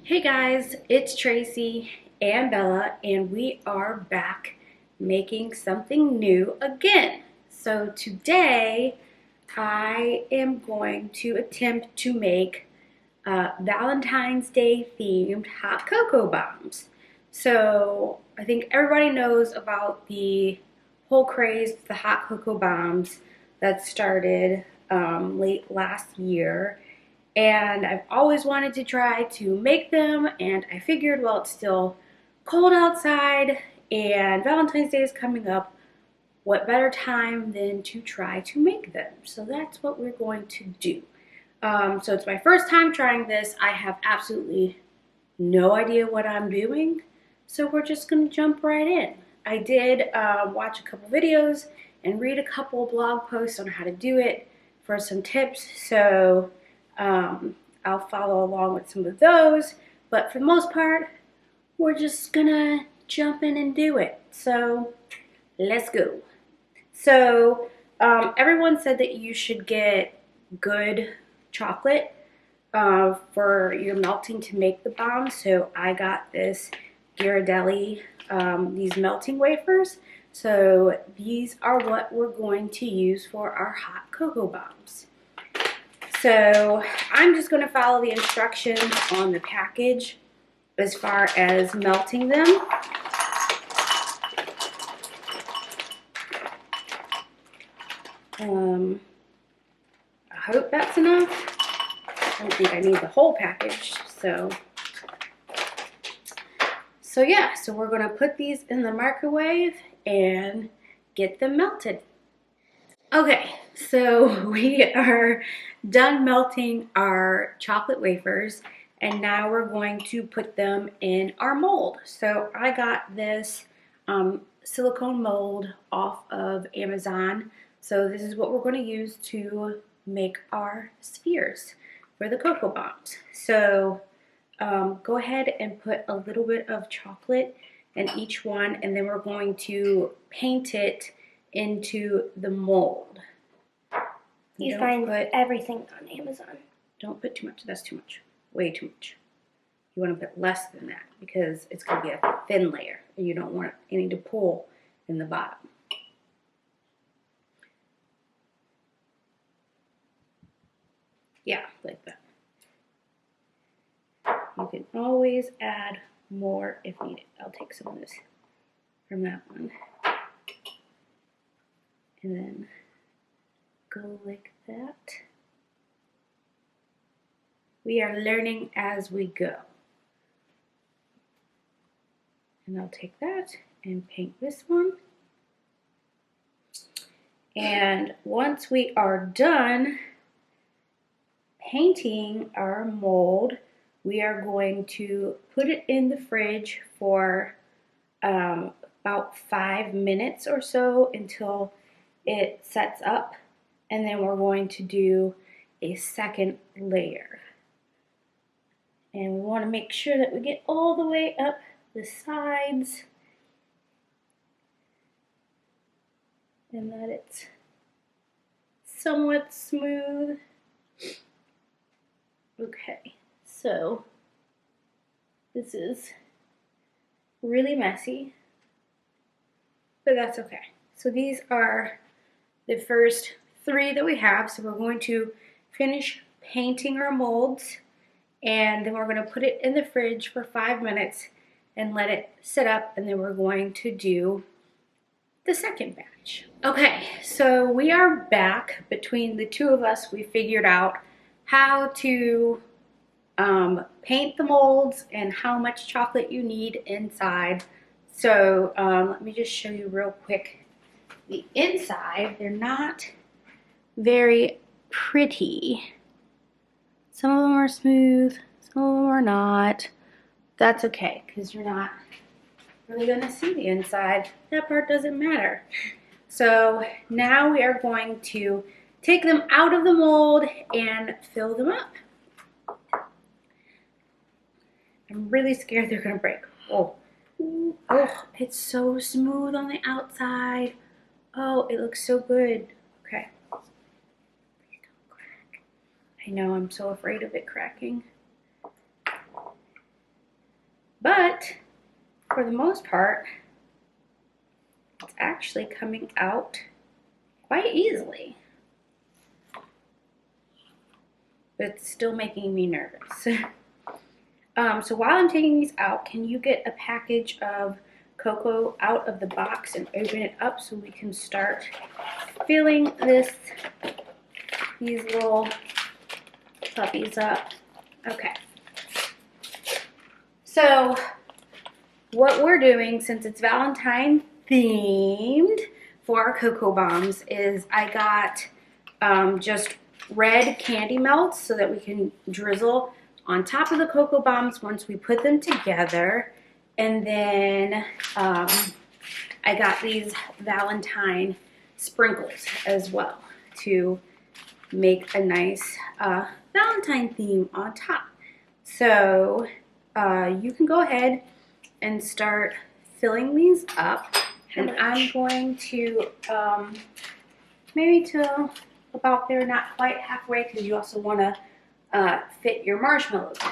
Hey guys, it's Tracy and Bella, and we are back making something new again. So today I am going to attempt to make Valentine's Day themed hot cocoa bombs. So I think everybody knows about the whole craze of the hot cocoa bombs that started late last year, and I've always wanted to try to make them, and I figured, well, it's still cold outside and Valentine's Day is coming up, what better time than to try to make them? So that's what we're going to do. So it's my first time trying this. I have absolutely no idea what I'm doing, so we're just going to jump right in. I did watch a couple videos and read a couple blog posts on how to do it for some tips, so I'll follow along with some of those, but for the most part, we're just gonna jump in and do it. So let's go. So everyone said that you should get good chocolate for your melting to make the bomb. So I got this Ghirardelli, these melting wafers. So these are what we're going to use for our hot cocoa bombs. So I'm just going to follow the instructions on the package as far as melting them. I hope that's enough. I don't think I need the whole package. So yeah, so we're going to put these in the microwave and get them melted. Okay, so we are done melting our chocolate wafers, and now we're going to put them in our mold. So I got this silicone mold off of Amazon. So this is what we're going to use to make our spheres for the cocoa bombs. So go ahead and put a little bit of chocolate in each one, and then we're going to paint it into the mold. You find everything on Amazon. Don't put too much. That's too much. Way too much. You want to put less than that because it's going to be a thin layer, and you don't want any to pull in the bottom. Yeah, like that. You can always add more if needed. I'll take some of this from that one. And then go like that. We are learning as we go. And I'll take that and paint this one. And once we are done painting our mold, we are going to put it in the fridge for about 5 minutes or so until it sets up, and then we're going to do a second layer. And we want to make sure that we get all the way up the sides and that it's somewhat smooth. Okay, so this is really messy, but that's okay. So these are the first 3 that we have. So we're going to finish painting our molds, and then we're going to put it in the fridge for 5 minutes and let it sit up, and then we're going to do the second batch. Okay, so we are back. Between the two of us, we figured out how to paint the molds and how much chocolate you need inside. So let me just show you real quick the inside. They're not very pretty. Some of them are smooth, some of them are not. That's okay, because you're not really going to see the inside. That part doesn't matter. So now we are going to take them out of the mold and fill them up. I'm really scared they're going to break. Oh, it's so smooth on the outside. Oh, it looks so good. Okay. Please don't crack. I know, I'm so afraid of it cracking. for the most part, it's actually coming out quite easily. But it's still making me nervous. So while I'm taking these out, can you get a package of cocoa out of the box and open it up so we can start filling these little puppies up? Okay. So what we're doing, since it's Valentine themed for our cocoa bombs, is I got just red candy melts so that we can drizzle on top of the cocoa bombs once we put them together. And then I got these Valentine sprinkles as well to make a nice Valentine theme on top. So you can go ahead and start filling these up. And I'm going to maybe to about there, not quite halfway, because you also want to fit your marshmallows in.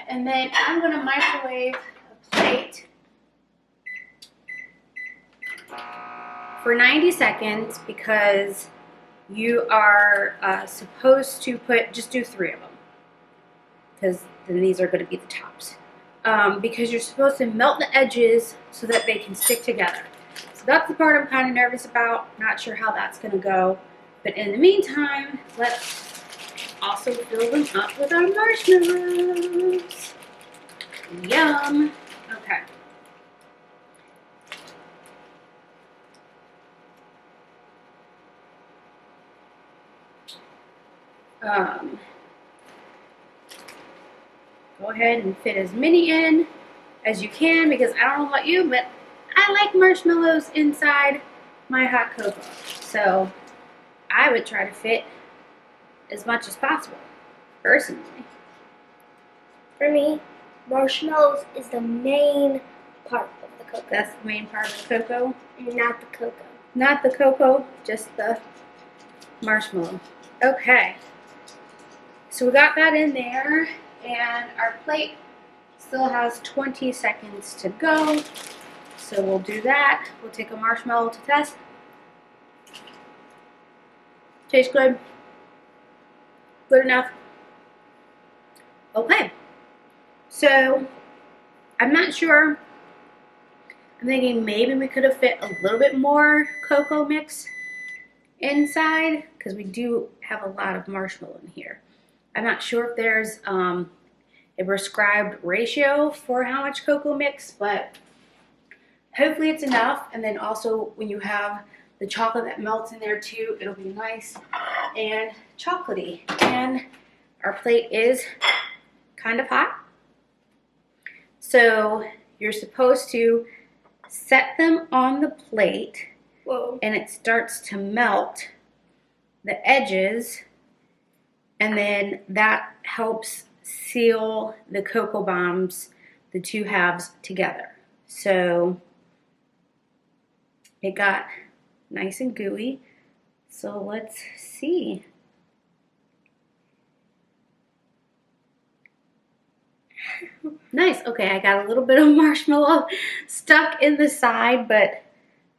And then I'm going to microwave a plate for 90 seconds because you are supposed to just do 3 of them, because then these are going to be the tops. Because you're supposed to melt the edges so that they can stick together. So that's the part I'm kind of nervous about. Not sure how that's going to go. But in the meantime, let's also fill them up with our marshmallows. Yum. Okay. Go ahead and fit as many in as you can, because I don't know about you, but I like marshmallows inside my hot cocoa. So I would try to fit as much as possible, personally. For me, marshmallows is the main part of the cocoa. That's the main part of the cocoa? Not the cocoa. Not the cocoa, just the marshmallow. Okay. So we got that in there, and our plate still has 20 seconds to go. So we'll do that. We'll take a marshmallow to test. Tastes good. Good enough. Okay. So I'm not sure. I'm thinking maybe we could have fit a little bit more cocoa mix inside, because we do have a lot of marshmallow in here. I'm not sure if there's a prescribed ratio for how much cocoa mix, but hopefully it's enough. And then also when you have the chocolate that melts in there too, it'll be nice and chocolatey. And our plate is kind of hot. So you're supposed to set them on the plate. Whoa. And it starts to melt the edges, and then that helps seal the cocoa bombs, the 2 halves, together. So it got nice and gooey. So let's see. Nice. Okay, I got a little bit of marshmallow stuck in the side, but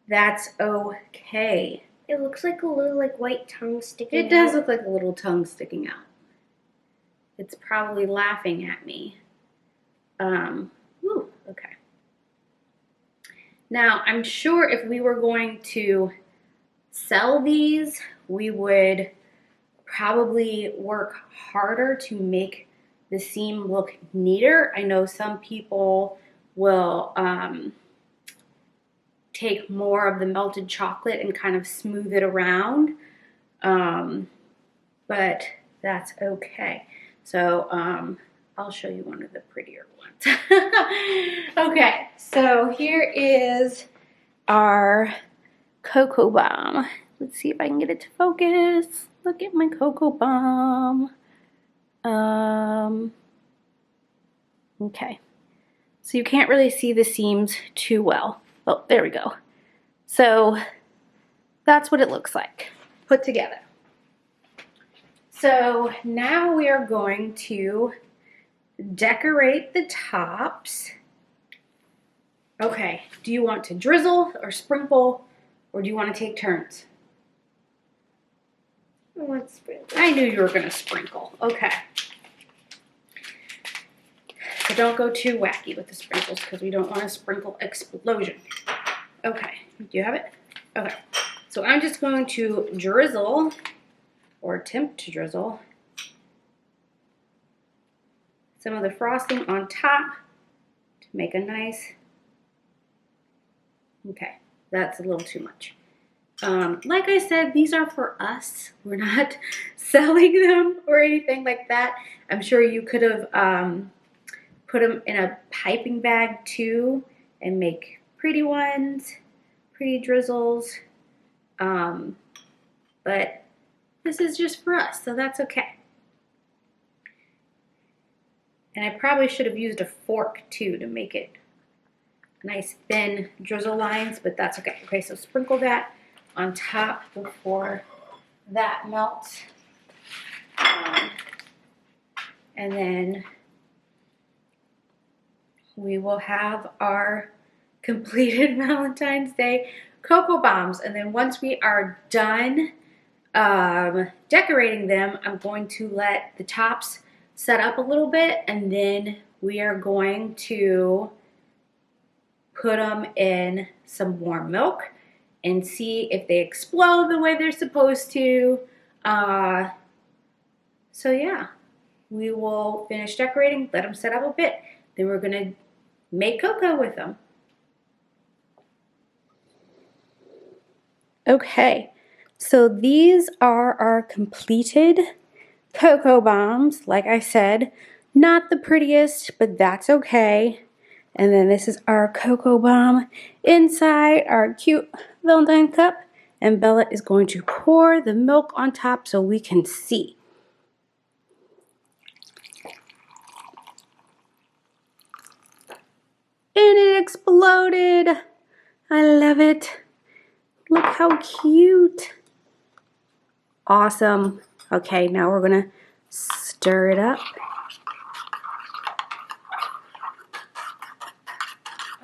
that's okay. It looks like a little white tongue sticking out. It does look like a little tongue sticking out. It's probably laughing at me. Okay. Now, I'm sure if we were going to sell these, we would probably work harder to make the seam look neater. I know some people will take more of the melted chocolate and kind of smooth it around, but that's okay. So I'll show you one of the prettier ones. Okay, so here is our cocoa bomb. Let's see if I can get it to focus. Look at my cocoa bomb. Okay, so you can't really see the seams too well. Oh, there we go. So that's what it looks like put together. So now we are going to decorate the tops Okay, do you want to drizzle or sprinkle, or do you want to take turns? I want sprinkles. I knew you were going to sprinkle. Okay. So don't go too wacky with the sprinkles because we don't want a sprinkle explosion. Okay, do you have it? Okay, so I'm just going to drizzle, or attempt to drizzle, some of the frosting on top to make a nice, okay, that's a little too much. Like I said, these are for us. We're not selling them or anything like that. I'm sure you could have put them in a piping bag too and make pretty ones, pretty drizzles. But this is just for us, so that's okay. And I probably should have used a fork too to make it nice thin drizzle lines, but that's okay. Okay, so sprinkle that on top before that melts. And then we will have our completed Valentine's Day cocoa bombs. And then once we are done decorating them, I'm going to let the tops set up a little bit, and then we are going to put them in some warm milk and see if they explode the way they're supposed to. So yeah, we will finish decorating, let them set up a bit, then we're gonna make cocoa with them. Okay, so these are our completed cocoa bombs. Like I said, not the prettiest, but that's okay. And then this is our cocoa bomb inside our cute Valentine cup. And Bella is going to pour the milk on top so we can see. And it exploded. I love it. Look how cute. Awesome. Okay, now we're gonna stir it up.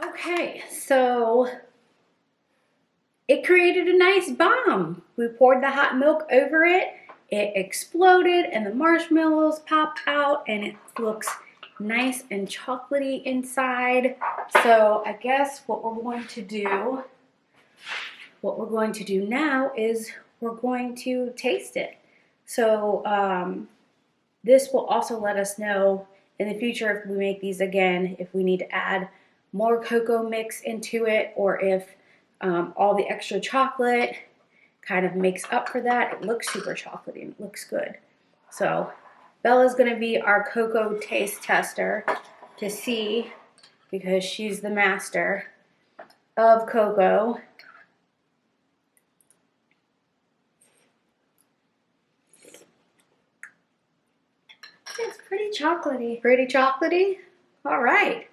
Okay, so it created a nice bomb. We poured the hot milk over it, it exploded, and the marshmallows popped out, and it looks nice and chocolatey inside. So I guess what we're going to do now is we're going to taste it. So this will also let us know in the future if we make these again, if we need to add more cocoa mix into it, or if all the extra chocolate kind of makes up for that. It looks super chocolatey and it looks good. So Bella's gonna be our cocoa taste tester to see, because she's the master of cocoa. It's pretty chocolatey. Pretty chocolatey? All right.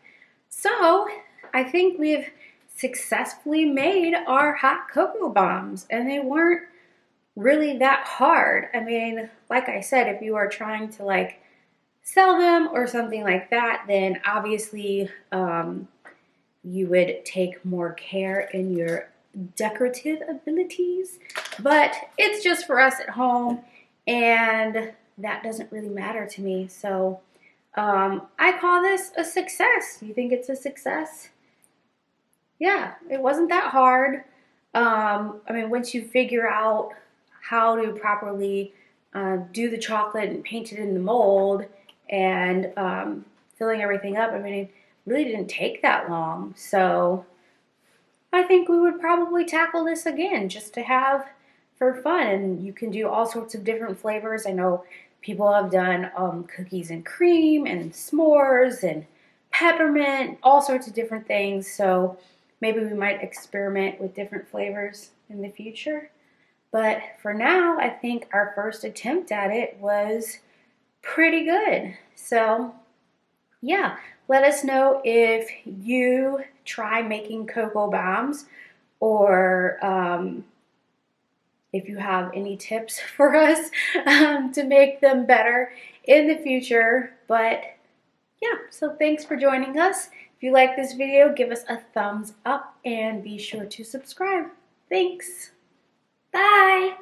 So I think we've successfully made our hot cocoa bombs, and they weren't really that hard. I mean, like I said, if you are trying to like sell them or something like that, then obviously you would take more care in your decorative abilities, but it's just for us at home, and that doesn't really matter to me. So I call this a success. You think it's a success? Yeah, it wasn't that hard. I mean, once you figure out how to properly do the chocolate and paint it in the mold and filling everything up, I mean, it really didn't take that long. So I think we would probably tackle this again just to have for fun. And you can do all sorts of different flavors. I know people have done cookies and cream and s'mores and peppermint, all sorts of different things. So maybe we might experiment with different flavors in the future. But for now, I think our first attempt at it was pretty good. So yeah, let us know if you try making cocoa bombs, or if you have any tips for us to make them better in the future. But yeah, so thanks for joining us. If If you like this video, give us a thumbs up and be sure to subscribe. Thanks. Bye.